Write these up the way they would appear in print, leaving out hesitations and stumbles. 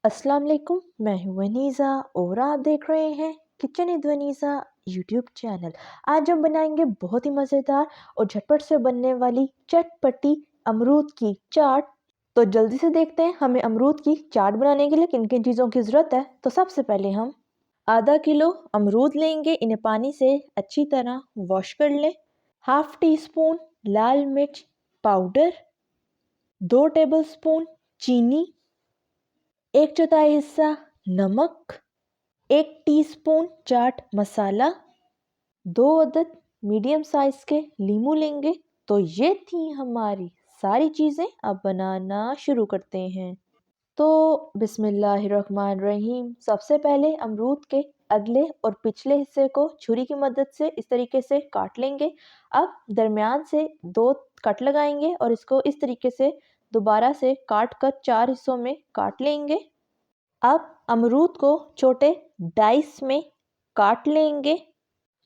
अस्सलाम वालेकुम, मैं हूँ वनीज़ा और आप देख रहे हैं kitchen with Vaneeza YouTube channel. आज हम बनाएंगे बहुत ही मज़ेदार और झटपट से बनने वाली चटपटी अमरूद की चाट। तो जल्दी से देखते हैं हमें अमरूद की चाट बनाने के लिए किन किन चीज़ों की ज़रूरत है। तो सबसे पहले हम आधा किलो अमरूद लेंगे, इन्हें पानी से अच्छी तरह वॉश कर लें। हाफ टी स्पून लाल मिर्च पाउडर, 2 टेबलस्पून चीनी, 1/4 हिस्सा नमक, 1 टीस्पून चाट मसाला, 2 अदद मीडियम साइज के लीमू लेंगे। तो ये थी हमारी सारी चीज़ें। अब बनाना शुरू करते हैं। तो बिस्मिल्लाहिर्रहमानिर्रहीम। सबसे पहले अमरूद के अगले और पिछले हिस्से को छुरी की मदद से इस तरीके से काट लेंगे। अब दरमियान से 2 कट लगाएंगे और इसको इस तरीके से दोबारा से काट कर 4 हिस्सों में काट लेंगे। अब अमरूद को छोटे डाइस में काट लेंगे।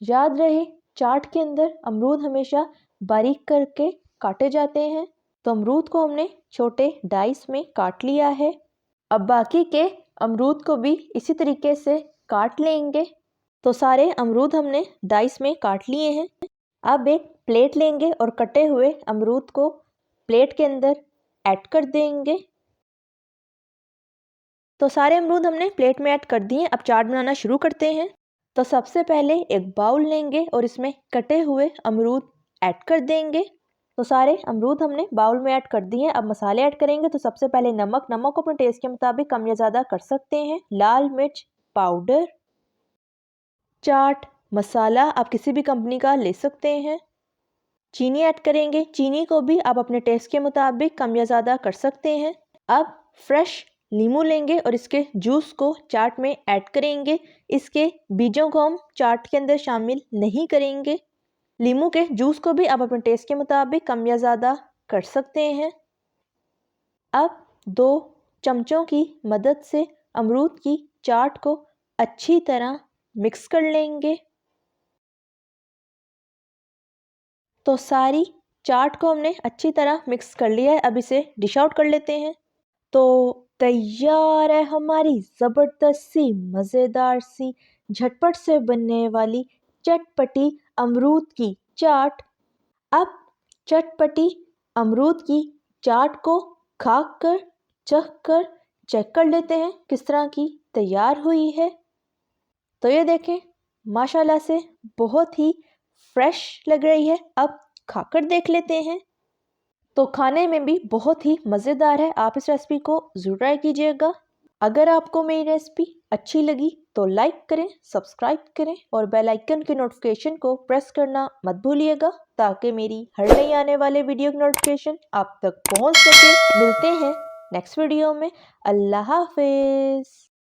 याद रहे, चाट के अंदर अमरूद हमेशा बारीक करके काटे जाते हैं। तो अमरूद को हमने छोटे डाइस में काट लिया है। अब बाकी के अमरूद को भी इसी तरीके से काट लेंगे। तो सारे अमरूद हमने डाइस में काट लिए हैं। अब एक प्लेट लेंगे और कटे हुए अमरूद को प्लेट के अंदर ऐड कर देंगे। तो सारे अमरूद हमने प्लेट में ऐड कर दिए। अब चाट बनाना शुरू करते हैं। तो सबसे पहले एक बाउल लेंगे और इसमें कटे हुए अमरूद ऐड कर देंगे। तो सारे अमरूद हमने बाउल में ऐड कर दिए हैं। अब मसाले ऐड करेंगे। तो सबसे पहले नमक को अपने टेस्ट के मुताबिक कम या ज़्यादा कर सकते हैं। लाल मिर्च पाउडर, चाट मसाला आप किसी भी कंपनी का ले सकते हैं। चीनी ऐड करेंगे। चीनी को भी आप अपने टेस्ट के मुताबिक कम या ज़्यादा कर सकते हैं। अब फ्रेश नींबू लेंगे और इसके जूस को चाट में ऐड करेंगे। इसके बीजों को हम चाट के अंदर शामिल नहीं करेंगे। नींबू के जूस को भी आप अपने टेस्ट के मुताबिक कम या ज़्यादा कर सकते हैं। अब 2 चमचों की मदद से अमरूद की चाट को अच्छी तरह मिक्स कर लेंगे। तो सारी चाट को हमने अच्छी तरह मिक्स कर लिया है। अब इसे डिश आउट कर लेते हैं। तो तैयार है हमारी ज़बरदस्त सी मज़ेदार सी झटपट से बनने वाली चटपटी अमरूद की चाट। अब चटपटी अमरूद की चाट को खाकर चेक कर लेते हैं किस तरह की तैयार हुई है। तो ये देखें, माशाल्लाह से बहुत ही फ्रेश लग रही है। अब खाकर देख लेते हैं। तो खाने में भी बहुत ही मज़ेदार है। आप इस रेसिपी को ज़रूर ट्राई कीजिएगा। अगर आपको मेरी रेसिपी अच्छी लगी तो लाइक करें, सब्सक्राइब करें और बेल आइकन के नोटिफिकेशन को प्रेस करना मत भूलिएगा ताकि मेरी हर नई आने वाले वीडियो की नोटिफिकेशन आप तक पहुंच सके। मिलते हैं नेक्स्ट वीडियो में। अल्लाह हाफिज़।